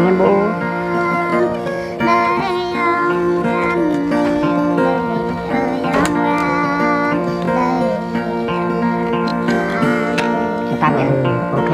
em bố. Tặng em, ok.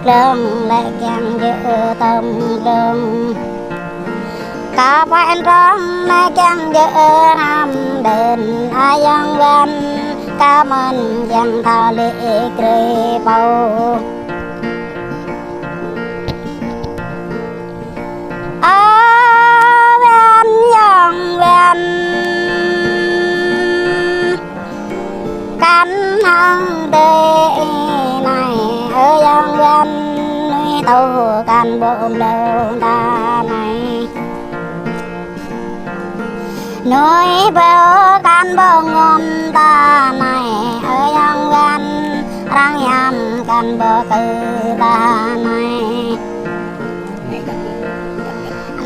Lương lại càng giữ tâm lương cả bạn rong lại càng giữ nằm đền ai dân văn cảm ơn dân thọ lễ kề bầu bên dân văn cánh hăng đề này ở dân văn tàu can bộ lâu ta này núi bờ can bộ ngon ta này ở dân văn răng nhằm can bộ cư ta này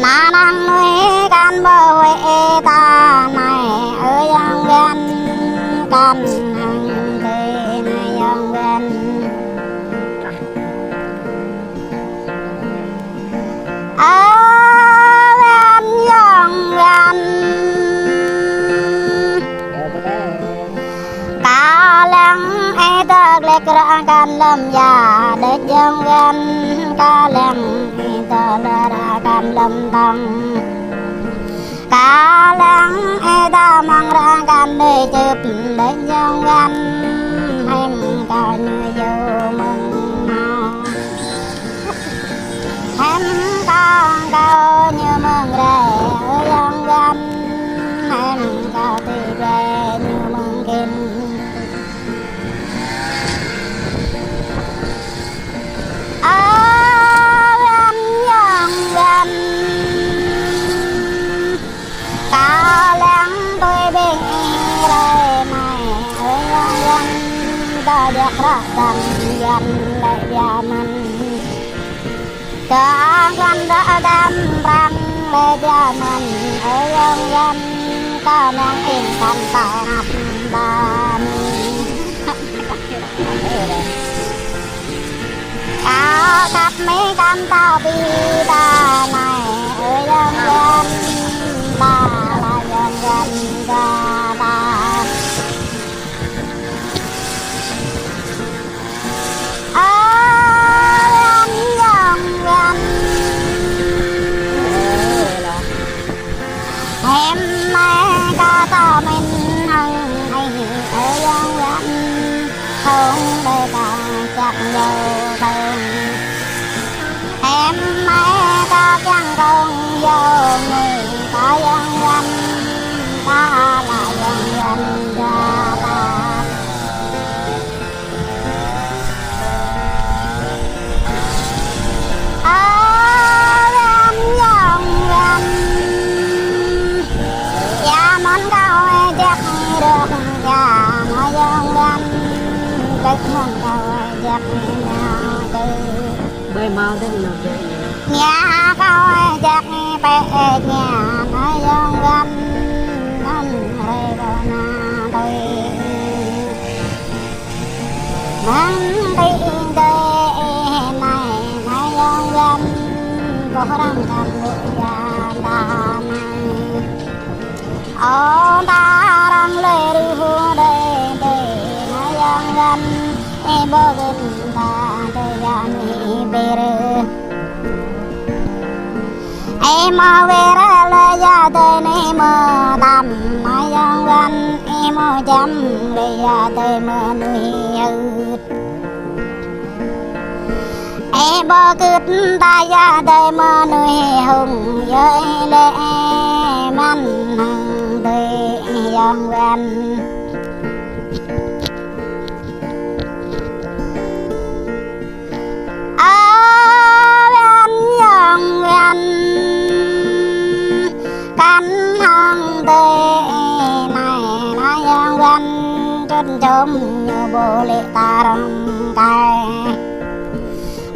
na năng núi can bộ huệ ta này ở dân văn can hàng thế này dân văn bên dân văn cả lăng ai tơ lek ra can lâm già để dân văn cả lăng ai tơ ra can lâm tăng cả lăng ai ta mang ra can để chụp để dân văn em cả như vô mừng nào em con cao như mừng rè ở dân văn em cao thì rè như mừng kinh ở bên dân văn cao lắng tôi bên đây này ở dân văn ta được ra tầng dân lại gia mình con đã đâm răng lê gia mình ở dân dân có mang in thành tạo hạt bàn cao cắt mấy cam tao bi ta này ở dân dân ta là dân dân ta em mai ca ta mình hằng hay ở dân văn không để ta chắc dầu thân em mai ca chẳng không dầu người ta dân văn ta là dân văn ra ta Bơi mau thế nào vậy? Nhà cao chắc bé nhà nói dân văn anh hay có na tôi mang tin đây này nói dân văn có đang cần được gia đà này ta đang lấy đi hùa đây nói dân văn bơ gần ta đời gian về rồi em về ra lời gia đời này mơ tầm mai giang gan em chăm lời gia đời mơ nuôi ơi em bơ cứt ta gia đời mơ nuôi hùng với lệ man hằng đời giang gan chôm như bồ lệ ta rong cài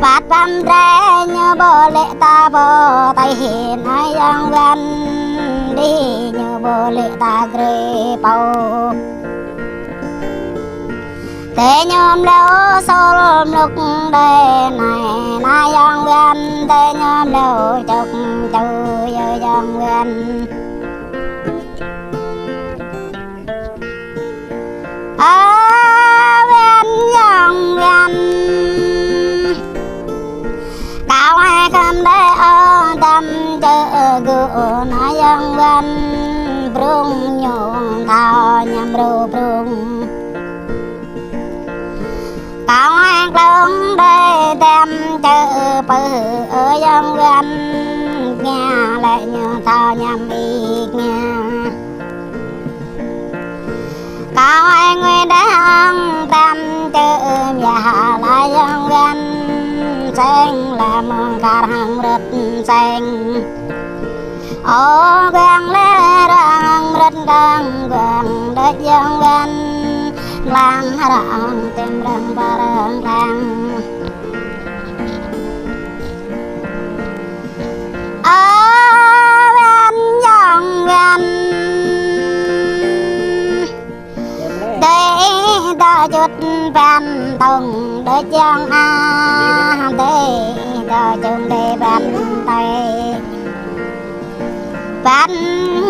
bát băm rẽ như bồ lệ ta bồ tay hiền ai giang gan đi như bồ lệ ta ghê bầu thế nhôm lâu sâu lúc đây này na giang gan thế nhôm lâu chọc chơi giang gan bên dòng gần cao ai không để ở tâm chợ gỡ na dòng gần brung nhung thao nhầm ru brung cao ai không để tâm chợ bự ở dòng gần nghe lại như thao nhầm ít nghe cao ai người đang tâm chữ nhà lại dân gan xanh là mong cả hàng rất xanh ô gan lẽ đang rất đang gan đất dân gan lang rạng tìm răng và răng răng ở bên dân gan ta chút bàn tùng để chân a để ta chung để bàn tay bàn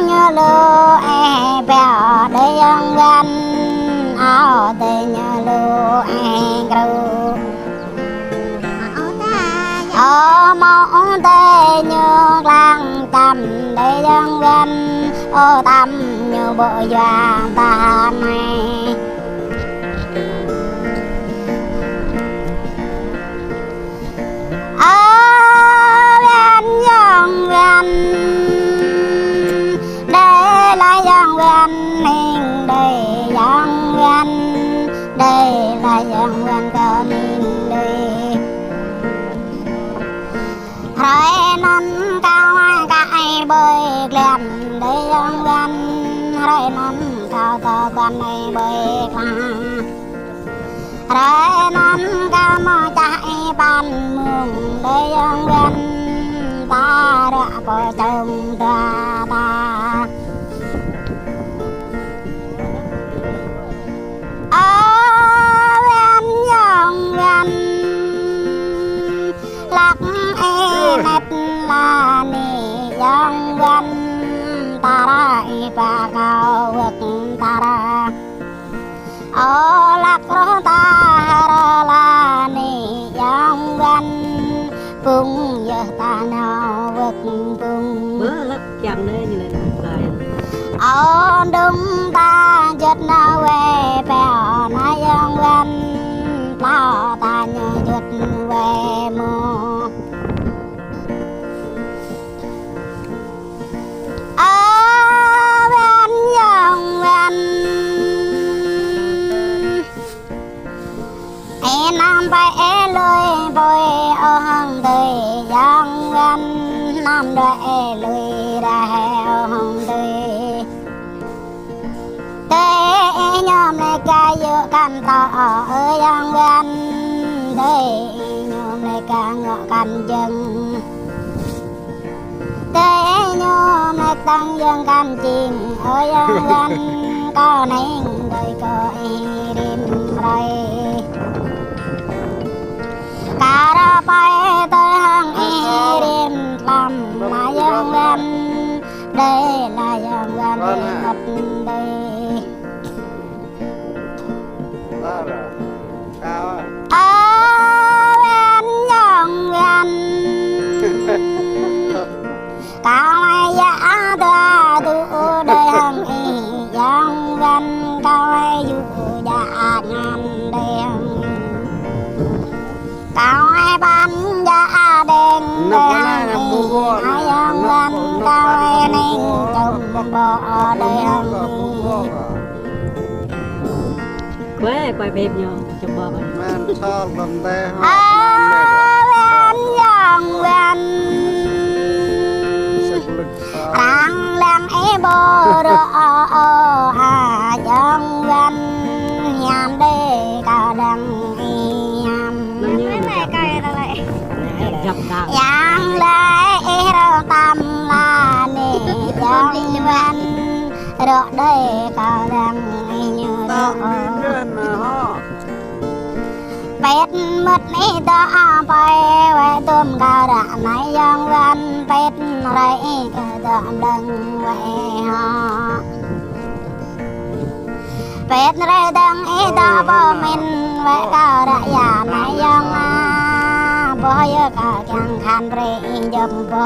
như lô e bèo để dân gan áo để như lô e gấu ở mong để như lang tầm để dân gan ô tâm như bộ doàng ta này đây là giang gan hình đây giang gan đây là giang gan cao hình đây rồi non cao cái bơi lên đây giang gan rồi non cao to con này bơi lang rồi non cao mà chạy bàn mường đây giang gan ta đã có chồng ta ở bên dòng gần lạc nét là nì dòng gần ta ra và cao vực ta ra ở lạc đó ta là nì dòng gần cùng giờ ta nào vực cùng bữa lắc chậm nữa như này lại ở đúng ta chết nào về bèo na dân gần ta ta nhớ chết về mồ ở bên dòng gần em nam bay lôi bồi ở hàng đời dân gần nam đợi lôi ra heo hồng đời tế nhóm này ca dự căn tỏ ở dân gần tế nhóm này ca ngọ căn chân tế nhóm này tăng dân căn chìm ở dân gần có nên đời có đêm rồi cả ra bay tới hàng đêm làm mà dân gần đây là dân gần một đây cao hàng ai yang văn cao ninh chồng bỏ đời hằng quê quay bếp nhau chụp bò men thal lần đây ven yang ven rang lang e bò rơ hà yang ven nham đê cao đằng nham nó như này cây đâu lại dập đào yang lại e rơ tam la nê yang ven rơ đê cao đằng như rơเป็ดมดนี้ตาไปไว้ต้มกระดาษในยังวันเป็ดไรก็ตามดังไว้ฮะเป็ดไรดังอีตาบ่มินไว้กระดาษยาในยังบ่เยอะกะยังคันเรยยมบ่